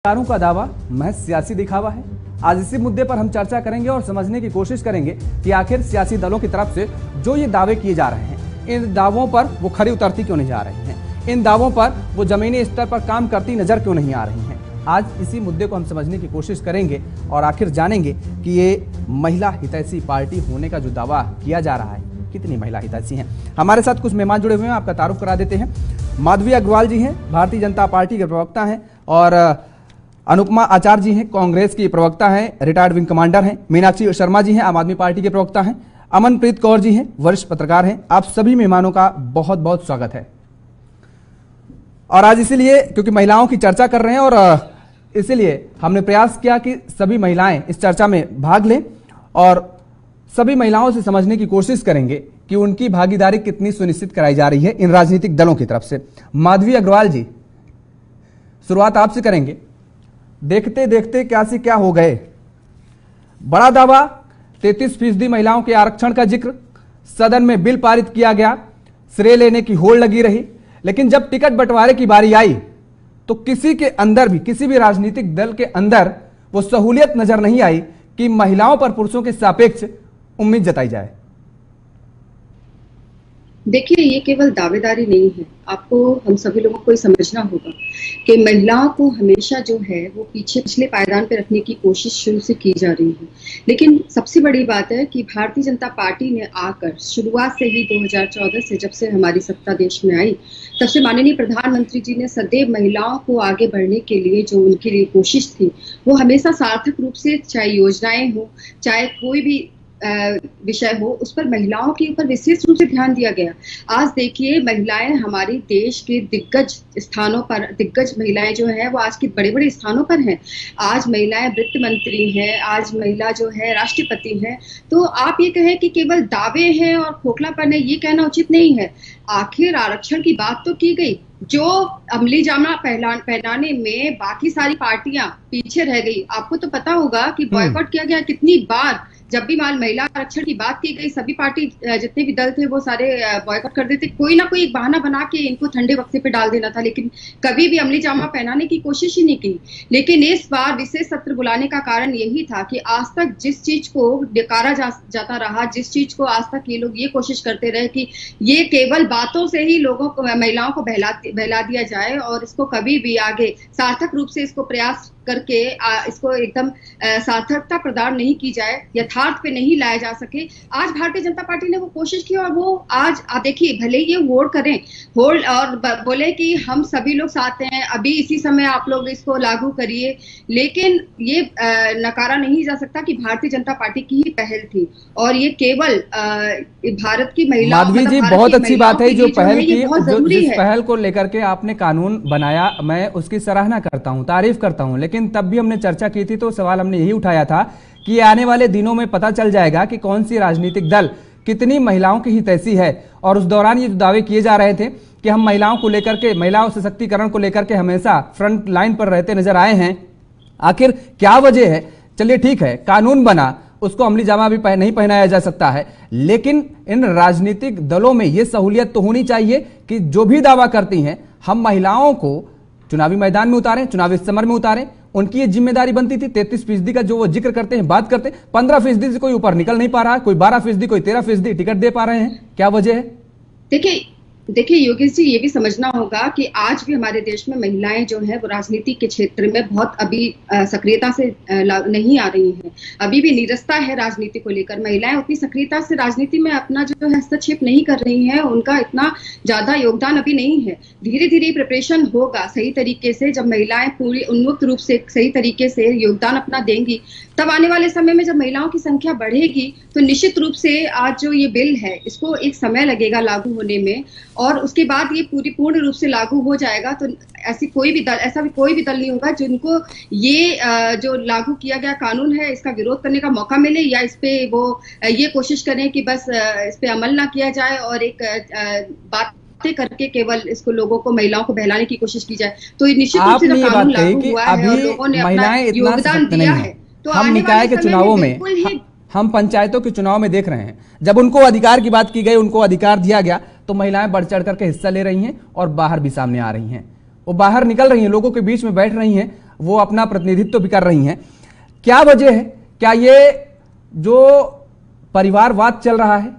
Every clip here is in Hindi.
सरकारों का दावा महज सियासी दिखावा है। आज इसी मुद्दे पर हम चर्चा करेंगे और समझने की कोशिश करेंगे कि आखिर सियासी दलों की तरफ से जो ये दावे किए जा रहे हैं, इन दावों पर वो खरी उतरती क्यों नहीं जा रही हैं, इन दावों पर वो जमीनी स्तर पर काम करती नजर क्यों नहीं आ रही हैं। आज इसी मुद्दे को हम समझने की कोशिश करेंगे और आखिर जानेंगे कि ये महिला हितैषी पार्टी होने का जो दावा किया जा रहा है, कितनी महिला हितैषी हैं। हमारे साथ कुछ मेहमान जुड़े हुए हैं, आपका तारुफ करा देते हैं। माधवी अग्रवाल जी हैं, भारतीय जनता पार्टी के प्रवक्ता हैं, और अनुपमा आचार्य जी हैं, कांग्रेस की प्रवक्ता हैं, रिटायर्ड विंग कमांडर हैं। मीनाक्षी शर्मा जी हैं, आम आदमी पार्टी के प्रवक्ता हैं। अमनप्रीत कौर जी हैं, वरिष्ठ पत्रकार हैं। आप सभी मेहमानों का बहुत बहुत स्वागत है। और आज इसीलिए, क्योंकि महिलाओं की चर्चा कर रहे हैं, और इसीलिए हमने प्रयास किया कि सभी महिलाएं इस चर्चा में भाग लें और सभी महिलाओं से समझने की कोशिश करेंगे कि उनकी भागीदारी कितनी सुनिश्चित कराई जा रही है इन राजनीतिक दलों की तरफ से। माधवी अग्रवाल जी, शुरुआत आपसे करेंगे। देखते देखते क्या से क्या हो गए। बड़ा दावा, 33% महिलाओं के आरक्षण का जिक्र, सदन में बिल पारित किया गया, श्रेय लेने की होड़ लगी रही, लेकिन जब टिकट बंटवारे की बारी आई तो किसी के अंदर भी, किसी भी राजनीतिक दल के अंदर वो सहूलियत नजर नहीं आई कि महिलाओं पर पुरुषों के सापेक्ष उम्मीद जताई जाए। देखिए, ये केवल दावेदारी नहीं है। आपको, हम सभी लोगों को समझना होगा कि महिलाओं को हमेशा जो है वो पिछले पायदान पे रखने की कोशिश शुरू से की जा रही है। लेकिन सबसे बड़ी बात है कि भारतीय जनता पार्टी ने आकर शुरुआत से ही 2014 से, जब से हमारी सत्ता देश में आई, तब से माननीय प्रधानमंत्री जी ने सदैव महिलाओं को आगे बढ़ने के लिए जो उनकी लिए कोशिश थी, वो हमेशा सार्थक रूप से, चाहे योजनाएं हो, चाहे कोई भी विषय हो, उस पर महिलाओं के ऊपर विशेष रूप से ध्यान दिया गया। आज देखिए, महिलाएं हमारी देश के दिग्गज स्थानों पर, दिग्गज महिलाएं जो हैं वो आज के बड़े बड़े स्थानों पर हैं। आज महिलाएं वित्त मंत्री हैं, आज महिला जो है राष्ट्रपति हैं। तो आप ये कहें कि केवल दावे हैं और खोखलापन है, ये कहना उचित नहीं है। आखिर आरक्षण की बात तो की गई, जो अमली जामा पहनाने में बाकी सारी पार्टियां पीछे रह गई। आपको तो पता होगा कि बॉयकॉट किया गया कितनी बार। जब भी महिला आरक्षण की बात की गई, सभी पार्टी, जितने भी दल थे, वो सारे बॉयकॉट कर देते। कोई ना कोई एक बहाना बना के इनको ठंडे वक्फे पे डाल देना था, लेकिन कभी भी अमली जामा पहनाने की कोशिश ही नहीं की। लेकिन इस बार विशेष सत्र बुलाने का कारण यही था कि आज तक जिस चीज को नकारा जाता रहा, जिस चीज को आज तक ये लोग ये कोशिश करते रहे कि ये केवल बातों से ही लोगों को, महिलाओं को बहला दिया जाए, और इसको कभी भी आगे सार्थक रूप से इसको प्रयास करके इसको एकदम सार्थकता प्रदान नहीं की जाए, यथार्थ पे नहीं लाया जा सके। आज भारतीय जनता पार्टी ने वो कोशिश की, और वो आज देखिए, भले ये होल्ड करें, होल्ड और बोले कि हम सभी लोग साथ हैं, अभी इसी समय आप लोग इसको लागू करिए, लेकिन ये नकारा नहीं जा सकता कि भारतीय जनता पार्टी की ही पहल थी, और ये केवल भारत की महिला। माधवी जी, बहुत अच्छी बात है जो पहल की, जिस पहल को लेकर के आपने कानून बनाया, मैं उसकी सराहना करता हूं, तारीफ करता हूं। लेकिन तब भी हमने चर्चा की थी तो सवाल हमने यही उठाया था कि आने वाले दिनों में पता चल जाएगा कि कौन सी राजनीतिक दल कितनी महिलाओं की हितैषी है। और उस दौरान ये दावे किए जा रहे थे कि हम महिलाओं को लेकर के, महिलाओं सशक्तिकरण को लेकर के हमेशा फ्रंट लाइन पर रहते नजर आए हैं। आखिर क्या वजह है? चलिए ठीक है, कानून बना, उसको अमली जामा भी नहीं पहनाया जा सकता है, लेकिन इन राजनीतिक दलों में यह सहूलियत तो होनी चाहिए कि जो भी दावा करती हैं, हम महिलाओं को चुनावी मैदान में उतारें, चुनावी समर में उतारें। उनकी ये जिम्मेदारी बनती थी। 33% का जो वो जिक्र करते हैं, बात करते हैं, 15% से कोई ऊपर निकल नहीं पा रहा है, कोई 12%, कोई 13% टिकट दे पा रहे हैं। क्या वजह है? देखिए योगेश जी, ये भी समझना होगा कि आज भी हमारे देश में महिलाएं जो है वो राजनीति के क्षेत्र में बहुत अभी सक्रियता से नहीं आ रही हैं। अभी भी निरस्ता है राजनीति को लेकर। महिलाएं उतनी सक्रियता से राजनीति में अपना जो हस्तक्षेप नहीं कर रही हैं, उनका इतना ज्यादा योगदान अभी नहीं है। धीरे धीरे प्रिपरेशन होगा सही तरीके से। जब महिलाएं पूरी उन्मुक्त रूप से सही तरीके से योगदान अपना देंगी, तब आने वाले समय में जब महिलाओं की संख्या बढ़ेगी, तो निश्चित रूप से आज जो ये बिल है, इसको एक समय लगेगा लागू होने में, और उसके बाद ये पूर्ण रूप से लागू हो जाएगा। तो ऐसा कोई भी दल नहीं होगा जिनको ये जो लागू किया गया कानून है, इसका विरोध करने का मौका मिले, या इस पे वो ये कोशिश करें कि बस इस पे अमल ना किया जाए और एक बातें करके केवल इसको, लोगों को, महिलाओं को बहलाने की कोशिश की जाए। तो निश्चित रूप से जो कानून लागू हुआ है और लोगों ने अपना योगदान दिया है, तो हम निकाय के चुनावों में, हम पंचायतों के चुनाव में देख रहे हैं, जब उनको अधिकार की बात की गई, उनको अधिकार दिया गया, तो महिलाएं बढ़ चढ़ करके हिस्सा ले रही हैं और बाहर भी सामने आ रही हैं। वो बाहर निकल रही हैं, लोगों के बीच में बैठ रही हैं, वो अपना प्रतिनिधित्व भी कर रही हैं। क्या वजह है? क्या ये जो परिवारवाद चल रहा है,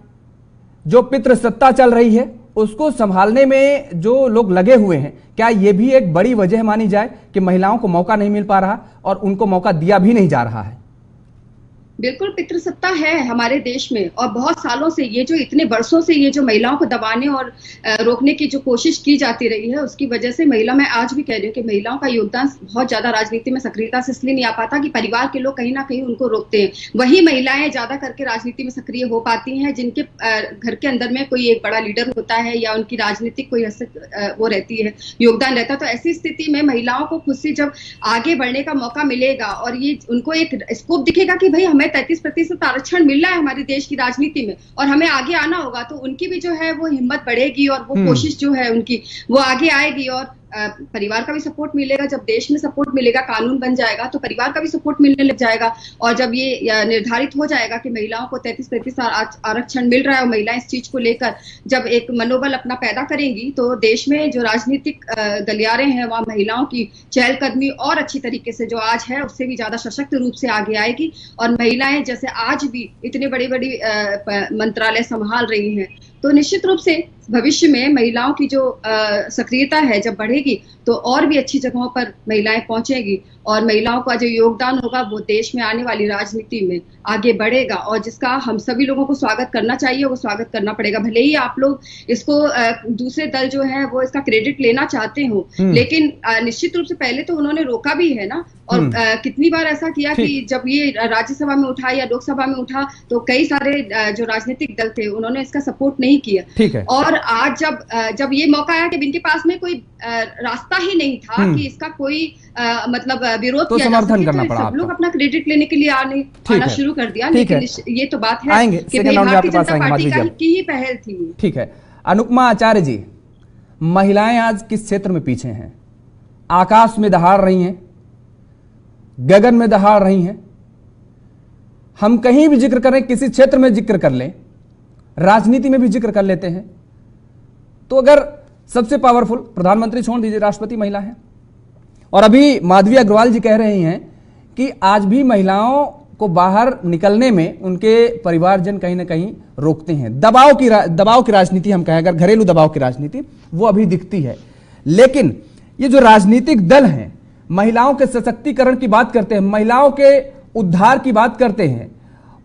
जो पितृसत्ता चल रही है, उसको संभालने में जो लोग लगे हुए हैं, क्या ये भी एक बड़ी वजह मानी जाए कि महिलाओं को मौका नहीं मिल पा रहा और उनको मौका दिया भी नहीं जा रहा है? बिल्कुल पितृसत्ता है हमारे देश में, और बहुत सालों से ये जो इतने वर्षों से ये जो महिलाओं को दबाने और रोकने की जो कोशिश की जाती रही है, उसकी वजह से मैं आज भी कह रही हूँ कि महिलाओं का योगदान बहुत ज्यादा राजनीति में सक्रियता से इसलिए नहीं आ पाता कि परिवार के लोग कहीं ना कहीं उनको रोकते हैं। वही महिलाएं ज्यादा करके राजनीति में सक्रिय हो पाती हैं जिनके घर के अंदर में कोई एक बड़ा लीडर होता है या उनकी राजनीतिक कोई वो रहती है, योगदान रहता है। तो ऐसी स्थिति में महिलाओं को खुद से जब आगे बढ़ने का मौका मिलेगा और ये उनको एक स्कोप दिखेगा कि भाई हमें 33% आरक्षण मिल रहा है हमारे देश की राजनीति में और हमें आगे आना होगा, तो उनकी भी जो है वो हिम्मत बढ़ेगी और वो कोशिश जो है उनकी वो आगे आएगी। और परिवार का भी सपोर्ट मिलेगा। जब देश में सपोर्ट मिलेगा, कानून बन जाएगा, तो परिवार का भी सपोर्ट मिलने लग जाएगा। और जब ये निर्धारित हो जाएगा कि महिलाओं को 33% आरक्षण मिल रहा है और महिलाएं इस चीज को लेकर जब एक मनोबल अपना पैदा करेंगी, तो देश में जो राजनीतिक गलियारे हैं वहां महिलाओं की चहलकदमी और अच्छी तरीके से जो आज है उससे भी ज्यादा सशक्त रूप से आगे आएगी। और महिलाएं जैसे आज भी इतने बड़ी बड़ी मंत्रालय संभाल रही हैं, तो निश्चित रूप से भविष्य में महिलाओं की जो सक्रियता है जब बढ़ेगी तो और भी अच्छी जगहों पर महिलाएं पहुंचेगी और महिलाओं का जो योगदान होगा वो देश में आने वाली राजनीति में आगे बढ़ेगा और जिसका हम सभी लोगों को स्वागत करना चाहिए, वो स्वागत करना पड़ेगा। भले ही आप लोग इसको दूसरे दल जो है वो इसका क्रेडिट लेना चाहते हो, लेकिन निश्चित रूप से पहले तो उन्होंने रोका भी है ना। और कितनी बार ऐसा किया कि जब ये राज्यसभा में उठा या लोकसभा में उठा तो कई सारे जो राजनीतिक दल थे उन्होंने इसका सपोर्ट नहीं किया। और आज जब ये मौका आया कि इनके पास में कोई रास्ता ही नहीं था कि इसका कोई मतलब विरोध तो किया जा सके, तो सब लोग अपना क्रेडिट लेने के लिए आना शुरू कर दिया। लेकिन ये तो बात है कि भारतीय जनता पार्टी की ही पहल थी। ठीक है, अनुपमा आचार्य जी, महिलाएं आज किस क्षेत्र में पीछे हैं? आकाश में दहाड़ रही हैं, गगन में दहाड़ रही हैं। हम कहीं भी जिक्र करें, किसी क्षेत्र में जिक्र कर लें, राजनीति में भी जिक्र कर लेते हैं, तो अगर सबसे पावरफुल प्रधानमंत्री छोड़ दीजिए, राष्ट्रपति महिला है। और अभी माधवी अग्रवाल जी कह रहे हैं कि आज भी महिलाओं को बाहर निकलने में उनके परिवारजन कहीं ना कहीं रोकते हैं। दबाव की राजनीति हम कहें, अगर घरेलू दबाव की राजनीति, वो अभी दिखती है। लेकिन ये जो राजनीतिक दल हैं, महिलाओं के सशक्तिकरण की बात करते हैं, महिलाओं के उद्धार की बात करते हैं,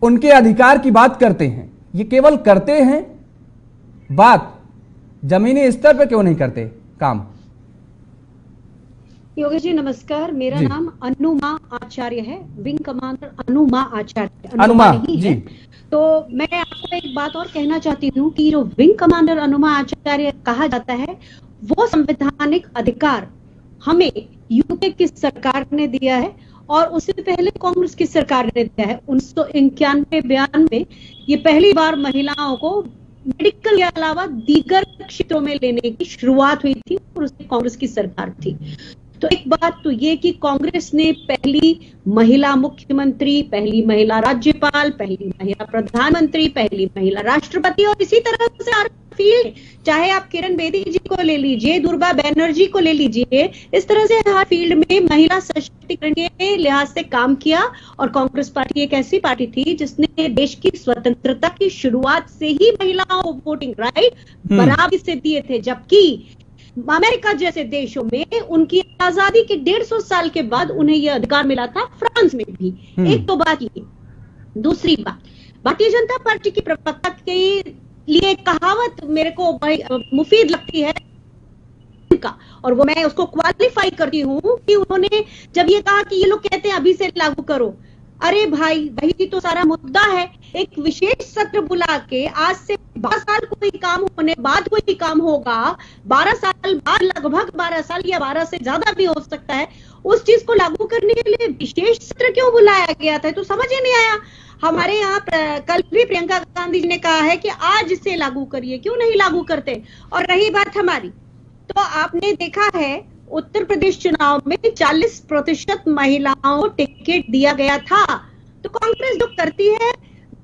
उनके अधिकार की बात करते हैं, ये केवल करते हैं बात, जमीनी स्तर पर क्यों नहीं करते काम? योगेश जी नमस्कार, मेरा नाम अनुमा आचार्य है, विंग कमांडर अनुमा आचार्य। अनुमा नहीं जी। है। तो मैं आपको एक बात और कहना चाहती हूँ कि जो विंग कमांडर अनुमा आचार्य कहा जाता है, वो संवैधानिक अधिकार हमें यूपी की सरकार ने दिया है और उससे पहले कांग्रेस की सरकार ने दिया है। 1991-92 ये पहली बार महिलाओं को मेडिकल के अलावा दीगर क्षेत्रों में लेने की शुरुआत हुई थी और उसमें कांग्रेस की सरकार थी। तो एक बात तो ये कि कांग्रेस ने पहली महिला मुख्यमंत्री, पहली महिला राज्यपाल, पहली महिला प्रधानमंत्री, पहली महिला राष्ट्रपति और इसी तरह से हर फील्ड, चाहे आप किरण बेदी जी को ले लीजिए, दुर्गा बैनर्जी को ले लीजिए, इस तरह से हर फील्ड में महिला सशक्तिकरण के लिहाज से काम किया। और कांग्रेस पार्टी एक ऐसी पार्टी थी जिसने देश की स्वतंत्रता की शुरुआत से ही महिलाओं को वोटिंग राइट बराबरी से दिए थे, जबकि अमेरिका जैसे देशों में उनकी आजादी के 150 साल के बाद उन्हें यह अधिकार मिला था, फ्रांस में भी। एक तो बात ये। दूसरी बात, भारतीय जनता पार्टी की प्रवक्ता के लिए कहावत मेरे को मुफीद लगती है का, और वो मैं उसको क्वालिफाई करती हूँ कि उन्होंने जब ये कहा कि ये लोग कहते हैं अभी से लागू करो, अरे भाई वही तो सारा मुद्दा है। एक विशेष सत्र बुला के आज से 12 साल कोई काम होने बाद कोई काम होगा, 12 साल बाद, लगभग 12 साल या 12 से ज्यादा भी हो सकता है, उस चीज को लागू करने के लिए विशेष सत्र क्यों बुलाया गया था, तो समझ ही नहीं आया। हमारे यहाँ कल भी प्रियंका गांधी जी ने कहा है कि आज इसे लागू करिए, क्यों नहीं लागू करते। और रही बात हमारी, तो आपने देखा है उत्तर प्रदेश चुनाव में 40% महिलाओं को टिकट दिया गया था। तो कांग्रेस जो करती है,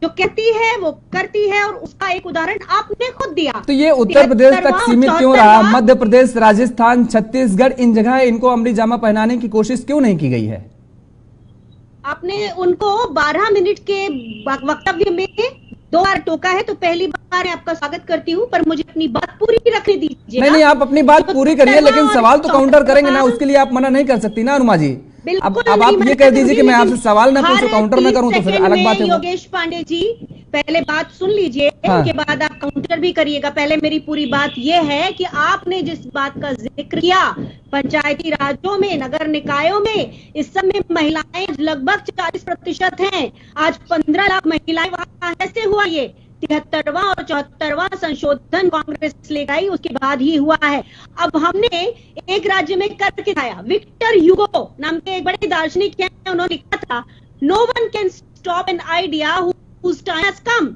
जो कहती है वो करती है, और उसका एक उदाहरण आपने खुद दिया। तो ये उत्तर प्रदेश तक सीमित क्यों रहा? मध्य प्रदेश, राजस्थान, छत्तीसगढ़, इन जगह इनको अमली जामा पहनाने की कोशिश क्यों नहीं की गई है? आपने उनको 12 मिनट के वक्तव्य में 2 बार टोका है, तो पहली बार आपका स्वागत करती हूँ, पर मुझे अपनी बात पूरी रखने दीजिए। नहीं, आप अपनी बात पूरी करिए, लेकिन सवाल तो काउंटर करेंगे ना, उसके लिए आप मना नहीं कर सकती ना अनुमा जी। अब आप ये कह दीजिए कि मैं आपसे सवाल ना पूछूं, काउंटर ना करूं, तो फिर अलग बात है। योगेश पांडे जी, पहले बात सुन लीजिए, उसके बाद आप काउंटर भी करिएगा। पहले मेरी पूरी बात यह है कि आपने जिस बात का जिक्र किया, पंचायती राज्यों में, नगर निकायों में इस समय महिलाएं लगभग 40% हैं। आज 15 लाख महिलाएं वहां ऐसे हुआ। ये 73वां और 74वां संशोधन कांग्रेस लेकर आई, उसके बाद ही हुआ है। अब हमने एक राज्य में करके दिखाया। विक्टर ह्यूगो नाम के एक बड़े दार्शनिक हैं, उन्होंने लिखा था, no one can stop an idea whose time has come।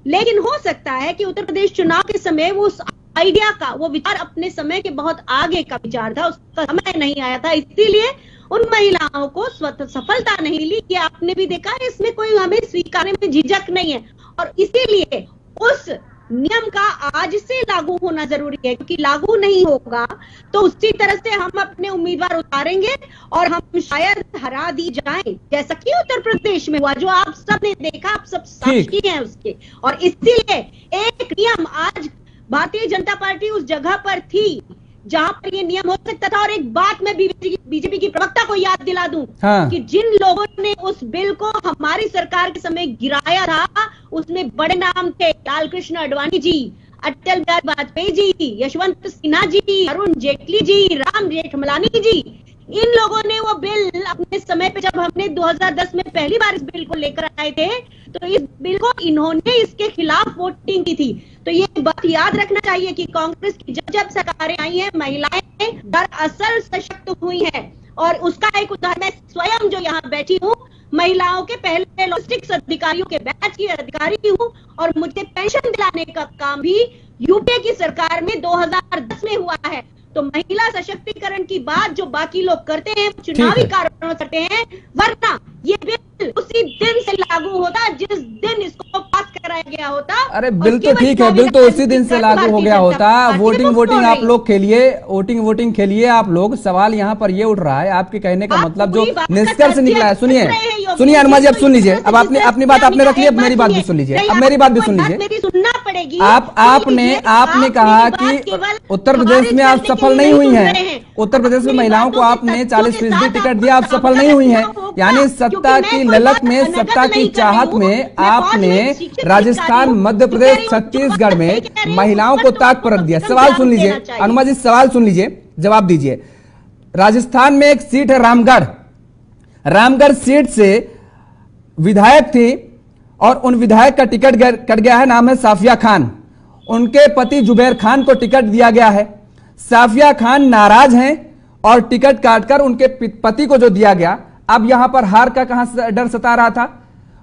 लेकिन हो सकता है कि उत्तर प्रदेश चुनाव के समय वो उस आइडिया का, वो विचार अपने समय के बहुत आगे का विचार था, उसका समय नहीं आया था, इसीलिए उन महिलाओं को सफलता नहीं मिली। ये आपने भी देखा है, इसमें कोई हमें स्वीकारने में झिझक नहीं है, और इसीलिए उस नियम का आज से लागू होना जरूरी है, क्योंकि लागू नहीं होगा तो उसी तरह से हम अपने उम्मीदवार उतारेंगे और हम शायद हरा दी जाएं, जैसा कि उत्तर प्रदेश में हुआ, जो आप सब ने देखा, आप सब साक्षी हैं उसके। और इसीलिए एक नियम, आज भारतीय जनता पार्टी उस जगह पर थी जहां पर ये नियम हो सकता था। और एक बात मैं बीजेपी की प्रवक्ता को याद दिला दूं, कि जिन लोगों ने उस बिल को हमारी सरकार के समय गिराया था, उसमें बड़े नाम थे लाल कृष्ण आडवाणी जी, अटल बिहारी वाजपेयी जी, यशवंत सिन्हा जी, अरुण जेटली जी, राम जेठमलानी जी। इन लोगों ने वो बिल अपने समय पे, जब हमने 2010 में पहली बार इस बिल को लेकर आए थे, तो इस बिल को इन्होंने इसके खिलाफ वोटिंग की थी। तो ये बात याद रखना चाहिए कि कांग्रेस की जब सरकारें आई हैं, महिलाएं दरअसल सशक्त हुई हैं। और उसका एक उदाहरण, मैं स्वयं जो यहाँ बैठी हूँ, महिलाओं के पहले लॉजिस्टिक्स अधिकारियों के बैच की अधिकारी हूँ, और मुझे पेंशन दिलाने का काम भी यूपीए की सरकार में 2010 में हुआ है। तो महिला सशक्तिकरण की बात जो बाकी लोग करते हैं, चुनावी कारणों करते हैं, वरना ये बिल उसी दिन से लागू होता जिस दिन इसको पास कराया गया होता। अरे बिल तो ठीक है, बिल तो उसी दिन से लागू हो गया होता। वोटिंग आप लोग खेलिए, वोटिंग खेलिए आप लोग। सवाल यहाँ पर ये उठ रहा है, आपके कहने का मतलब जो निष्कर्ष निकला है, सुनिए अनुमा जी, अब सुन लीजिए। अब आपने अपनी बात आपने रख ली, अब मेरी बात भी सुन लीजिए, अब मेरी बात भी सुन लीजिए। सुनना पड़ेगी। आपने कहा कि उत्तर प्रदेश में आप सफल नहीं हुई हैं, उत्तर प्रदेश में महिलाओं को आपने 40% टिकट दिया, आप सफल नहीं हुई हैं। यानी सत्ता की ललक में, सत्ता की चाहत में आपने राजस्थान, मध्य प्रदेश, छत्तीसगढ़ में महिलाओं को ताक पर रख दिया। सवाल सुन लीजिए अनुमा जी, सवाल सुन लीजिए, जवाब दीजिए। राजस्थान में एक सीट है रामगढ़ सीट से विधायक थी, और उन विधायक का टिकट कट गया है, नाम है साफिया खान। उनके पति जुबैर खान को टिकट दिया गया है। साफिया खान नाराज हैं और टिकट काटकर उनके पति को जो दिया गया, अब यहां पर हार का कहां डर सता रहा था?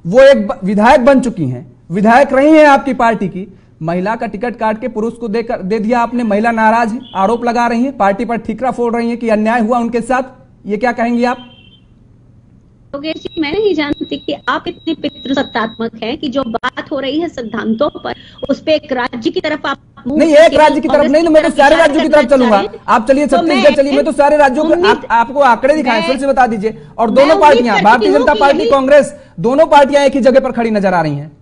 वो एक विधायक बन चुकी हैं, विधायक रही हैं आपकी पार्टी की, महिला का टिकट काट के पुरुष को दे दिया आपने। महिला नाराज है, आरोप लगा रही है, पार्टी पर ठीकरा फोड़ रही है कि अन्याय हुआ उनके साथ। ये क्या कहेंगी आप? योगेश जी, मैं नहीं जानती कि आप इतने पितृसत्तात्मक हैं कि जो बात हो रही है सिद्धांतों पर, उस पे एक राज्य की तरफ आप नहीं, एक राज्य की तरफ नहीं, तो मैं तो सारे राज्यों की तरफ चलूंगा। आप चलिए छत्तीसगढ़ चलिए, मैं तो सारे राज्यों को आपको आंकड़े दिखाएं, फिर से बता दीजिए। और दोनों पार्टियां, भारतीय जनता पार्टी, कांग्रेस, दोनों पार्टियां एक ही जगह पर खड़ी नजर आ रही हैं।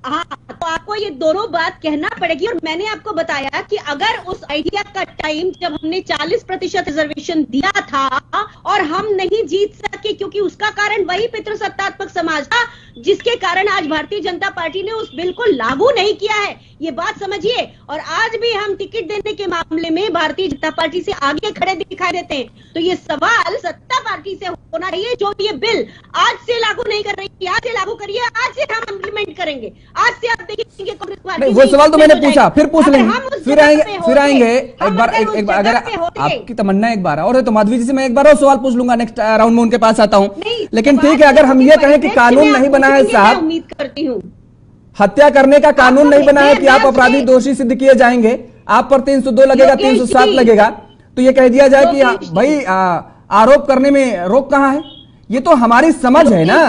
हाँ, तो आपको ये दोनों बात कहना पड़ेगी। और मैंने आपको बताया कि अगर उस आइडिया का टाइम जब हमने 40% रिजर्वेशन दिया था और हम नहीं जीत सके, क्योंकि उसका कारण वही पितृसत्तात्मक समाज था, जिसके कारण आज भारतीय जनता पार्टी ने उस बिल को लागू नहीं किया है। ये बात समझिए। और आज भी हम टिकट देने के मामले में भारतीय जनता पार्टी से आगे खड़े दिखाई देते हैं। तो ये सवाल सत्ता पार्टी से होना चाहिए, जो ये बिल आज से लागू नहीं कर रही, आज से लागू करिए, आज से हम इम्प्लीमेंट करेंगे। आज से आप देखेंगे कांग्रेस पार्टी। वो सवाल तो मैंने पूछा, फिर पूछ लेंगे, फिर आएंगे एक बार। अगर आपकी तमन्ना एक बार, और तो माधवी जी से मैं एक बार और सवाल पूछ लूंगा, नेक्स्ट राउंड में उनके पास आता हूं। लेकिन ठीक है, अगर हम ये कहें कि कानून नहीं बना है साहब, उम्मीद करती हूँ हत्या करने का कानून नहीं बना है कि आप अपराधी दोषी सिद्ध किए जाएंगे, आप पर 302 लगेगा, 307 लगेगा, तो ये कह दिया जाए कि भाई आरोप करने में रोक कहां है? ये तो हमारी समझ है ना,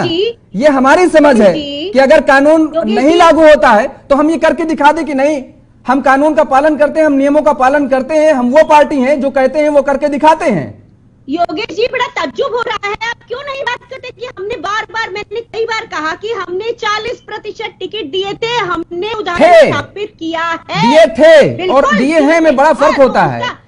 ये हमारी समझ है कि अगर कानून नहीं लागू होता है तो हम ये करके दिखा दे कि नहीं, हम कानून का पालन करते हैं, हम नियमों का पालन करते हैं, हम वो पार्टी हैं जो कहते हैं वो करके दिखाते हैं। योगेश जी, बड़ा ताज्जुब हो रहा है, आप क्यों नहीं बात करते कि हमने मैंने कई बार कहा कि हमने 40% टिकट दिए थे, हमने उदाहरण स्थापित किया है, दिए थे और दिए हैं में बड़ा फर्क होता है।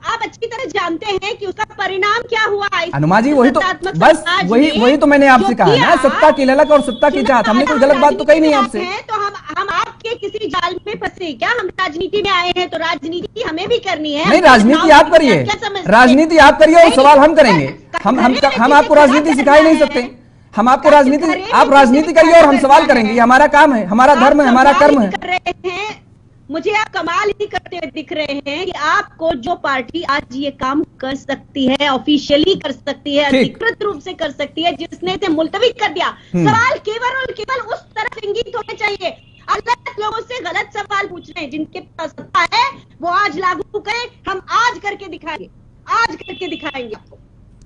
आप अच्छी तरह जानते हैं कि उसका परिणाम क्या हुआ। अनुमा जी, वही तो बस वही तो मैंने आपसे कहा ना, सत्ता की ललक और सत्ता की चाहत, हमने कोई गलत बात तो कही नहीं आपसे। तो हम आपके किसी जाल में फंसे क्या? हम राजनीति में आए हैं तो राजनीति हमें भी करनी है। नहीं, राजनीति आप करिए, राजनीति आप करिए और सवाल हम करेंगे। हम आपको राजनीति सिखा ही नहीं सकते, हम आपको राजनीति, आप राजनीति करिए और हम सवाल करेंगे, ये हमारा काम है, हमारा धर्म है, हमारा कर्म है। मुझे आप कमाल ही करते हुए दिख रहे हैं कि आपको जो पार्टी आज ये काम कर सकती है, ऑफिशियली कर सकती है, अधिकृत रूप से कर सकती है, जिसने इसे मुलतवी कर दिया, सवाल केवल और केवल उस तरफ इंगित होने चाहिए। गलत लोगों से गलत सवाल पूछ रहे हैं, जिनके पास सत्ता है वो आज लागू करें, हम आज करके दिखाएंगे, आज करके दिखाएंगे आपको।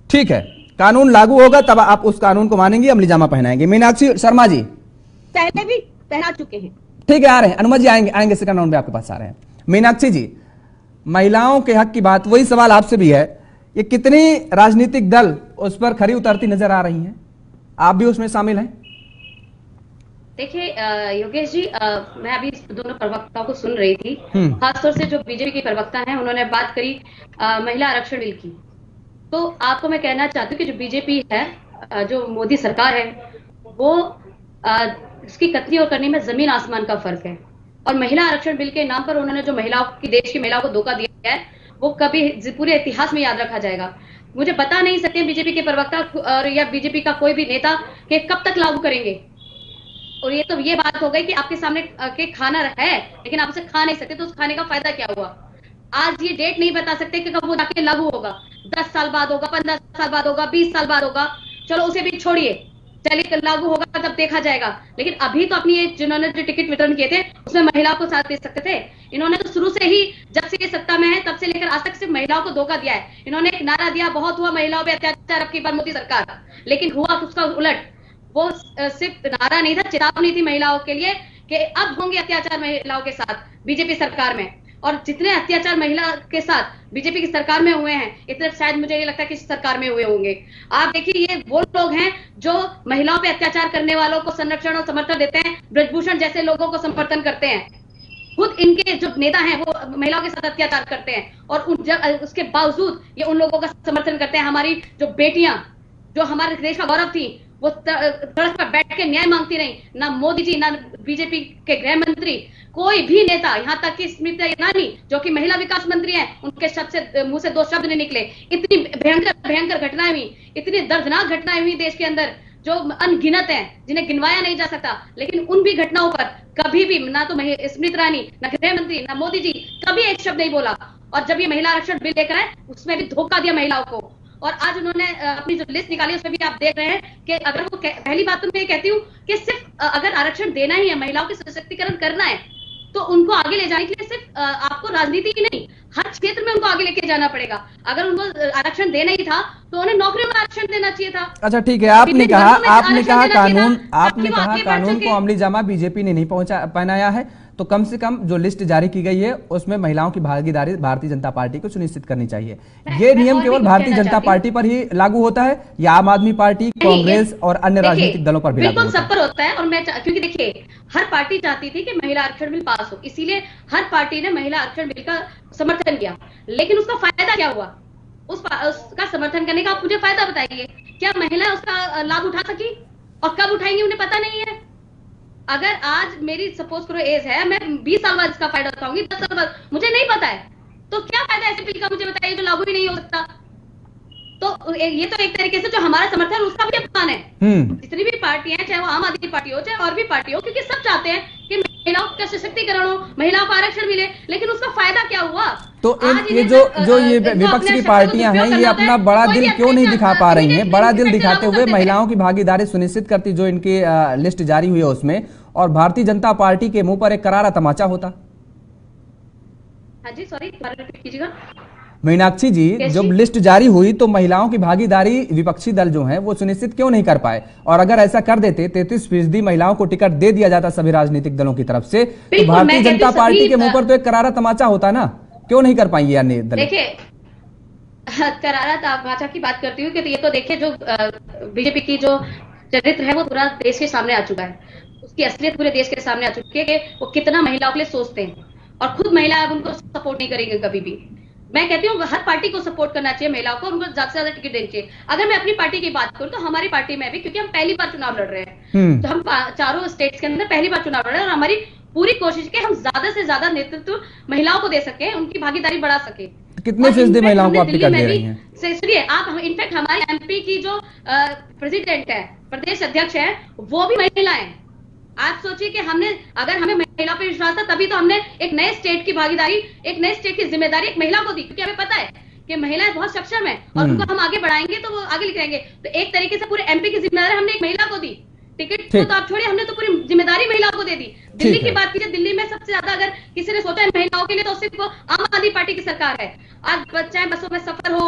ठीक है, कानून लागू होगा तब आप उस कानून को मानेंगे, अमली जामा पहनाएंगे। मीनाक्षी शर्मा जी पहले भी पहना चुके हैं। ठीक है, आ रहे हैं अनुमा जी, आएंगे सेकंड राउंड में आपके पास आ रहे हैं। मीनाक्षी जी, महिलाओं के हक की बात, वही सवाल आपसे भी है, ये कितनी राजनीतिक दल उस पर खरी उतरती नजर आ रही हैं? आप भी उसमें शामिल हैं? देखिए योगेश जी, मैं अभी दोनों प्रवक्ताओं को सुन रही थी, खासतौर से जो बीजेपी के प्रवक्ता हैं उन्होंने बात करी महिला आरक्षण बिल की। तो आपको मैं कहना चाहती हूँ कि जो बीजेपी है, जो मोदी सरकार है, वो इसकी कथनी और करनी में जमीन आसमान का फर्क है। और महिला आरक्षण बिल के नाम पर उन्होंने जो महिलाओं की, देश की महिलाओं को धोखा दिया है, वो कभी पूरे इतिहास में याद रखा जाएगा। मुझे बता नहीं सकते बीजेपी के प्रवक्ता और या बीजेपी का कोई भी नेता कि कब तक लागू करेंगे। और ये बात हो गई कि आपके सामने के खाना है लेकिन आप उसे खा नहीं सकते, तो उस खाने का फायदा क्या हुआ? आज ये डेट नहीं बता सकते कि कब वो जाके लागू होगा, 10 साल बाद होगा, 15 साल बाद होगा, 20 साल बाद होगा, चलो उसे भी छोड़िए, चलिए लागू होगा तब देखा जाएगा। लेकिन अभी तो अपनी जिन्होंने जो टिकट वितरण किए थे उसमें महिलाओं को साथ दे सकते थे। इन्होंने तो शुरू से ही, जब से ये सत्ता में है तब से लेकर आज तक सिर्फ महिलाओं को धोखा दिया है। इन्होंने एक नारा दिया, बहुत हुआ महिलाओं पे अत्याचार अब की बार मोदी सरकार, लेकिन हुआ उसका उलट। वो सिर्फ नारा नहीं था, चेतावनी थी महिलाओं के लिए कि अब होंगे अत्याचार महिलाओं के साथ बीजेपी सरकार में। और जितने अत्याचार महिला के साथ बीजेपी की सरकार में हुए हैं, इतने शायद मुझे ये लगता है कि इस सरकार में हुए होंगे। आप देखिए, ये वो लोग हैं जो महिलाओं पे अत्याचार करने वालों को संरक्षण और समर्थन देते हैं, ब्रजभूषण जैसे लोगों को समर्थन करते हैं। खुद इनके जो नेता हैं वो महिलाओं के साथ अत्याचार करते हैं और उसके बावजूद ये उन लोगों का समर्थन करते हैं। हमारी जो बेटियां, जो हमारे देश का गौरव थी, वो सड़क पर बैठ के न्याय मांगती रही। ना मोदी जी, ना बीजेपी के गृह मंत्री, कोई भी नेता, यहाँ तक कि स्मृति ईरानी जो कि महिला विकास मंत्री हैं, उनके शब्द से, मुंह से 2 शब्द नहीं निकले। इतनी भयंकर घटनाएं हुई, इतनी दर्दनाक घटनाएं हुई देश के अंदर जो अनगिनत हैं, जिन्हें गिनवाया नहीं जा सकता। लेकिन उन भी घटनाओं पर कभी भी ना तो स्मृति ईरानी, ना गृह मंत्री, ना मोदी जी कभी एक शब्द नहीं बोला। और जब ये महिला आरक्षण बिल लेकर आए उसमें भी धोखा दिया महिलाओं को। और आज उन्होंने अपनी जो लिस्ट निकाली उसमें भी आप देख रहे हैं कि अगर वो, पहली बात तो मैं ये कहती हूँ कि सिर्फ अगर आरक्षण देना ही है, महिलाओं के सशक्तिकरण करना है, तो उनको आगे ले जाने के लिए सिर्फ आपको राजनीति ही नहीं, हर क्षेत्र में उनको आगे लेके जाना पड़ेगा। अगर उनको आरक्षण देना ही था तो उन्हें नौकरियों में आरक्षण देना चाहिए था। अच्छा ठीक है, आपने कहा कानून को अमली जामा बीजेपी ने नहीं पहनाया है, तो कम से कम जो लिस्ट जारी की गई है उसमें महिलाओं की भागीदारी भारतीय जनता पार्टी को सुनिश्चित करनी चाहिए। ये नियम केवल भारतीय जनता पार्टी पर ही लागू होता है या आम आदमी पार्टी, कांग्रेस और अन्य राजनीतिक दलों पर भी लागू होता है? सब पर होता है। और मैं, क्योंकि देखिए, हर पार्टी चाहती थी कि महिला आरक्षण बिल पास हो, इसीलिए हर पार्टी ने महिला आरक्षण बिल का समर्थन किया। लेकिन उसका फायदा क्या हुआ? उसका समर्थन करने का आप मुझे फायदा बताइए। क्या महिलाएं उसका लाभ उठा सकी? और कब उठाएंगी उन्हें पता नहीं है। अगर आज मेरी सपोज करो एज है, मैं 20 साल बाद इसका फायदा उठाऊंगी, 10 साल बाद, मुझे नहीं पता है, तो क्या फायदा ऐसे बिल का मुझे बताइए जो लागू ही नहीं हो सकता। तो ये तो एक तरीके से जो हमारा समर्थन उसका भी अपमान है। जितनी भी पार्टियां, चाहे वो आम आदमी पार्टी हो चाहे और भी पार्टी हो, क्योंकि सब चाहते हैं कि महिलाओं का सशक्तिकरण हो, महिलाओं को आरक्षण मिले, लेकिन उसका फायदा क्या हुआ? तो ये ये विपक्ष की पार्टियां हैं, ये अपना बड़ा दिल क्यों नहीं दिखा पा रही हैं? बड़ा दिल दिखाते हुए महिलाओं की भागीदारी सुनिश्चित करती जो इनकी लिस्ट जारी हुई है उसमें, और भारतीय जनता पार्टी के मुंह पर एक करारा तमाचा होता। हाँ जी, सॉरी, रिपीट कीजिएगा। मीनाक्षी जी, जब लिस्ट जारी हुई तो महिलाओं की भागीदारी विपक्षी दल जो हैं वो सुनिश्चित क्यों नहीं कर पाए? और अगर ऐसा कर देते 33% महिलाओं को टिकट दे दिया जाता सभी राजनीतिक दलों की तरफ से, तो भारतीय जनता पार्टी के मुंह पर तो एक करारा तमाचा होता ना। क्यों नहीं कर पाई ये अन्य दल? देखिए, करारा तमाचा की बात करती हूँ कि ये तो देखिए, जो बीजेपी की जो चरित्र है वो पूरा देश के सामने आ चुका है, उसकी असलियत पूरे देश के सामने आ चुकी है कि वो कितना महिलाओं के लिए सोचते हैं, और खुद महिला अब उनको सपोर्ट नहीं करेंगे कभी भी। मैं कहती हूँ हर पार्टी को सपोर्ट करना चाहिए महिलाओं को, उनको ज्यादा से ज्यादा टिकट देनी चाहिए। अगर मैं अपनी पार्टी की बात करूँ तो हमारी पार्टी में भी, क्योंकि हम पहली बार चुनाव लड़ रहे हैं, तो हम चारों स्टेट्स के अंदर पहली बार चुनाव लड़ रहे हैं, और हमारी पूरी कोशिश है हम ज्यादा से ज्यादा नेतृत्व महिलाओं को दे सके, उनकी भागीदारी बढ़ा सके। कितने फीसदी महिलाओं को आप टिकट दे रही हैं? सुनिए आप, इनफैक्ट हमारे एमपी की जो प्रेसिडेंट है, प्रदेश अध्यक्ष है, वो भी महिला है। आप सोचिए कि अगर हमें महिला पर विश्वास था तभी तो हमने एक नए स्टेट की भागीदारी, एक नए स्टेट की जिम्मेदारी एक महिला को दी, क्योंकि हमें पता है कि महिलाएं बहुत सक्षम है और उनको हम आगे बढ़ाएंगे तो वो आगे लेके जाएंगे। तो एक तरीके से पूरे एमपी की जिम्मेदारी हमने एक महिला को दी। टिकट तो आप छोड़िए, हमने तो पूरी जिम्मेदारी महिलाओं को दे दी। दिल्ली की बात कीजिए, दिल्ली में सबसे ज्यादा अगर किसी ने सोचा है महिलाओं के लिए तो सिर्फ आम आदमी पार्टी की सरकार है। आज चाहे बसों में सफर हो,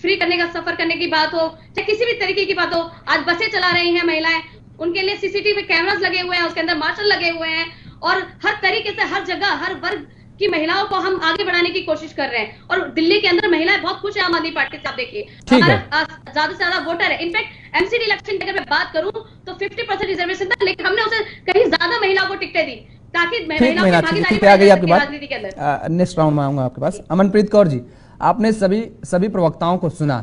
फ्री करने का सफर करने की बात हो, चाहे किसी भी तरीके की बात हो, आज बसें चला रही हैं महिलाएं, उनके लिए सीसीटीवी कैमरास लगे हुए हैं, उसके अंदर मार्शल लगे हुए हैं, और हर तरीके से हर जगह हर वर्ग की महिलाओं को हम आगे बढ़ाने की कोशिश कर रहे हैं। और दिल्ली के अंदर महिलाएं बहुत खुश है आम आदमी पार्टी से। आप देखिए हमारा ज्यादा से ज्यादा वोटर है। इनफैक्ट एमसीडी इलेक्शन की अगर मैं बात करूं तो 50% रिजर्वेशन था, लेकिन हमने उसे कहीं ज्यादा महिलाओं को टिकटें दी ताकि महिलाओं की भागीदारी राजनीति के अंदर। नेक्स्ट राउंड में आऊंगा आपके पास। अमनप्रीत कौर जी, आपने सभी प्रवक्ताओं को सुना,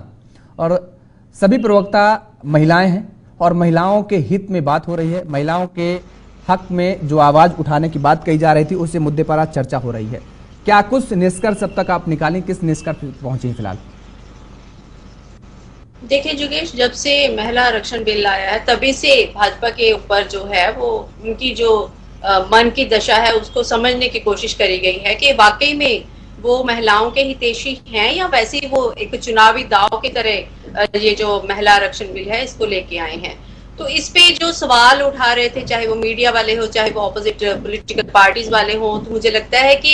और सभी प्रवक्ता महिलाएं हैं और महिलाओं के हित में बात हो रही है, महिलाओं के हक में जो आवाज उठाने की बात कही जा रही थी उसी मुद्दे पर आज चर्चा हो रही है। क्या कुछ निष्कर्ष अब तक आप निकालें, किस निष्कर्ष पहुंचे फिलहाल? देखिए योगेश, जब से महिला आरक्षण बिल आया है तभी से भाजपा के ऊपर जो है वो उनकी जो मन की दशा है उसको समझने की कोशिश करी गई है कि वाकई में वो महिलाओं के हितैषी हैं या वैसे ही वो एक चुनावी दाव की तरह ये जो महिला आरक्षण बिल है इसको लेके आए हैं। तो इस पे जो सवाल उठा रहे थे, चाहे वो मीडिया वाले हो, चाहे वो ऑपोजिट पॉलिटिकल पार्टीज वाले हो, तो मुझे लगता है कि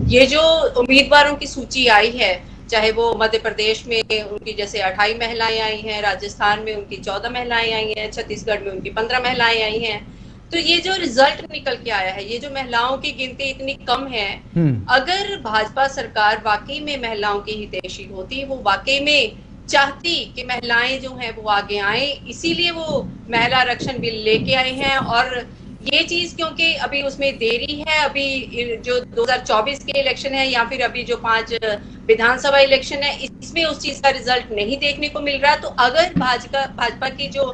ये जो उम्मीदवारों की सूची आई है, चाहे वो मध्य प्रदेश में उनकी जैसे 28 महिलाएं आई हैं, राजस्थान में उनकी 14 महिलाएं आई हैं, छत्तीसगढ़ में उनकी 15 महिलाएं आई हैं, तो ये जो रिजल्ट निकल के आया है, ये जो महिलाओं की गिनती इतनी कम है, अगर भाजपा सरकार वाकई में महिलाओं की हितैषी होती, वो वाकई में चाहती कि महिलाएं जो हैं वो आगे आए, इसीलिए वो महिला आरक्षण बिल लेके आए हैं। और ये चीज क्योंकि अभी उसमें देरी है, अभी जो 2024 के इलेक्शन है या फिर अभी जो 5 विधानसभा इलेक्शन है, इसमें उस चीज का रिजल्ट नहीं देखने को मिल रहा। तो अगर भाजपा की जो